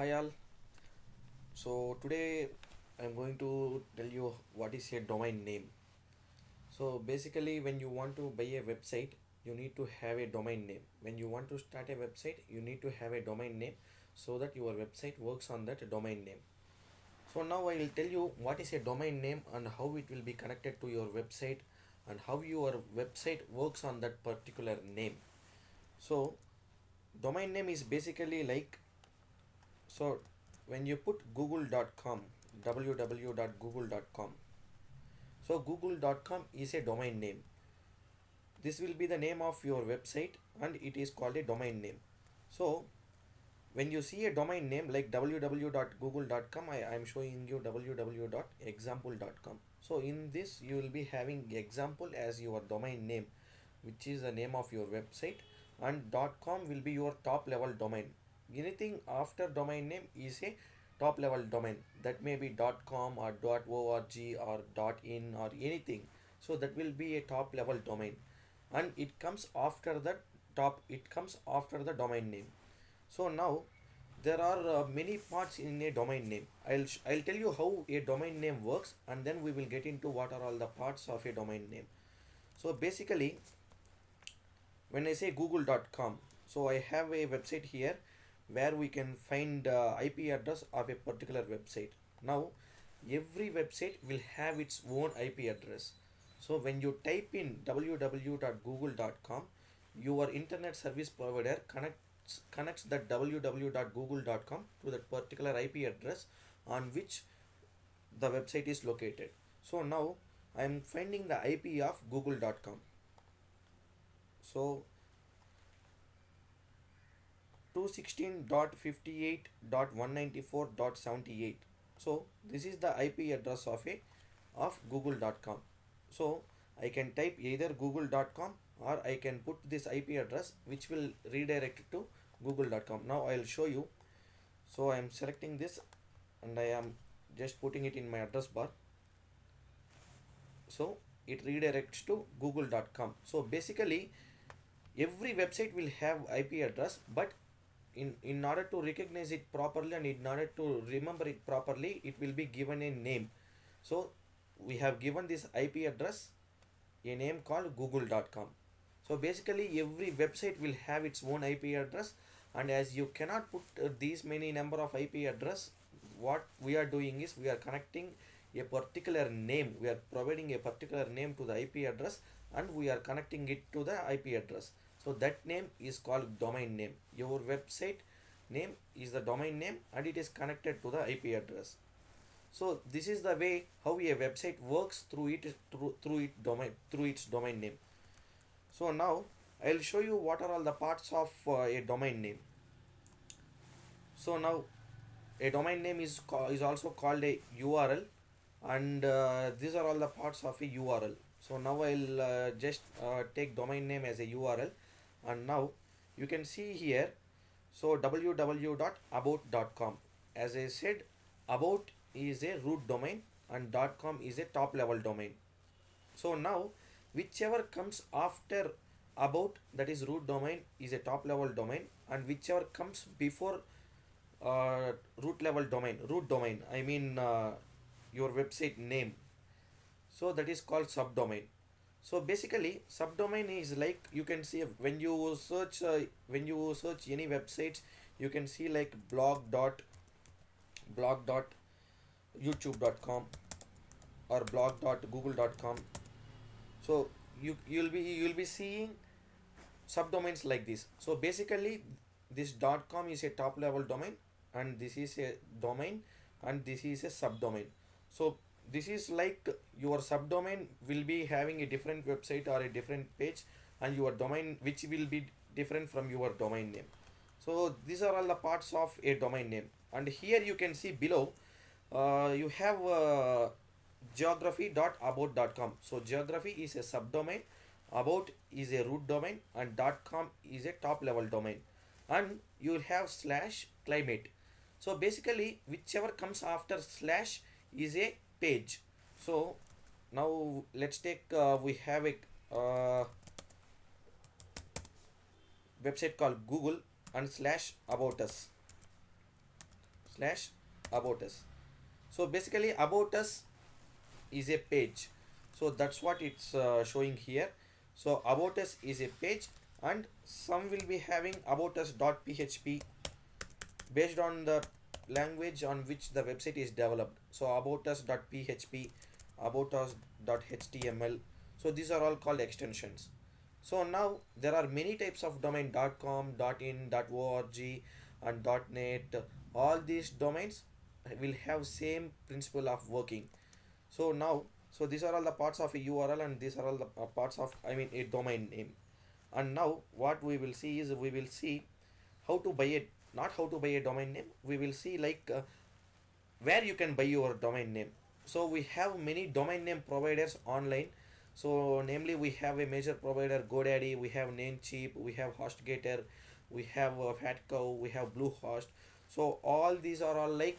Hi all. So today I'm going to tell you what is a domain name. So basically when you want to buy a website, you need to have a domain name. When you want to start a website, you need to have a domain name so that your website works on that domain name. So now I will tell you what is a domain name and how it will be connected to your website and how your website works on that particular name. So domain name is basically like, so when you put google.com, www.google.com, so google.com is a domain name. This will be the name of your website and it is called a domain name. So when you see a domain name like www.google.com, I am showing you www.example.com. So in this you will be having example as your domain name, which is the name of your website, and .com will be your top level domain. Anything after domain name is a top level domain. That may be .com or .org or .in or anything. So that will be a top level domain, and it comes after the domain name. So now there are many parts in a domain name. I'll tell you how a domain name works, and then we will get into what are all the parts of a domain name. So basically when I say google.com, so I have a website here where we can find IP address of a particular website. Now every website will have its own IP address. So when you type in www.google.com, your internet service provider connects that www.google.com to that particular IP address on which the website is located. So now I am finding the IP of google.com. So 216.58.194.78. So this is the IP address of google.com. So I can type either google.com or I can put this IP address which will redirect to google.com. Now I'll show you. So I am selecting this and I am just putting it in my address bar. So it redirects to google.com. So basically every website will have IP address, but in order to recognize it properly and in order to remember it properly, it will be given a name. So we have given this IP address a name called google.com. So basically every website will have its own IP address, and as you cannot put these many number of IP address, what we are doing is we are connecting a particular name. We are providing a particular name to the IP address and we are connecting it to the IP address. So that name is called domain name. Your website name is the domain name and it is connected to the IP address. So this is the way how a website works through its domain name. So now I'll show you what are all the parts of a domain name. So now a domain name is also called a URL, and these are all the parts of a URL. So now I'll just take domain name as a URL, and now you can see here. So www.about.com, as I said, about is a root domain and .com is a top level domain. So now whichever comes after about, that is root domain, is a top level domain, and whichever comes before root domain, I mean your website name, so that is called subdomain. So basically subdomain is like, you can see when you search any websites, you can see like blog.youtube.com or blog.google.com. So you'll be seeing subdomains like this. So basically this .com is a top level domain, and this is a domain, and this is a subdomain. So this is like your subdomain will be having a different website or a different page, and your domain which will be different from your domain name. So these are all the parts of a domain name, and here you can see below you have geography.about.com. So geography is a subdomain, about is a root domain, and .com is a top level domain, and you will have slash climate. So basically whichever comes after slash is a page. So now let's take we have a website called Google and slash about us. slash about us. So basically about us is a page, so that's what it's showing here. So about us is a page, and some will be having about us dot php based on the language on which the website is developed. So about us dot php, about us dot html. So these are all called extensions. So now there are many types of domain: .com, .in, .org, and .net. All these domains will have same principle of working. So now, so these are all the parts of a URL, and these are all the parts of, I mean, a domain name. And now what we will see is, we will see how to buy it, not how to buy a domain name. We will see like where you can buy your domain name. So we have many domain name providers online. So namely, we have a major provider GoDaddy, we have Namecheap, we have HostGator, we have FatCow, we have Bluehost. So all these are all like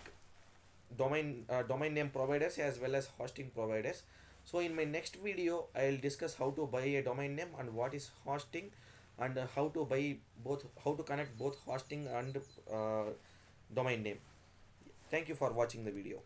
domain name providers as well as hosting providers. So in my next video I'll discuss how to buy a domain name and what is hosting, and how to buy both, how to connect both hosting and domain name. Thank you for watching the video.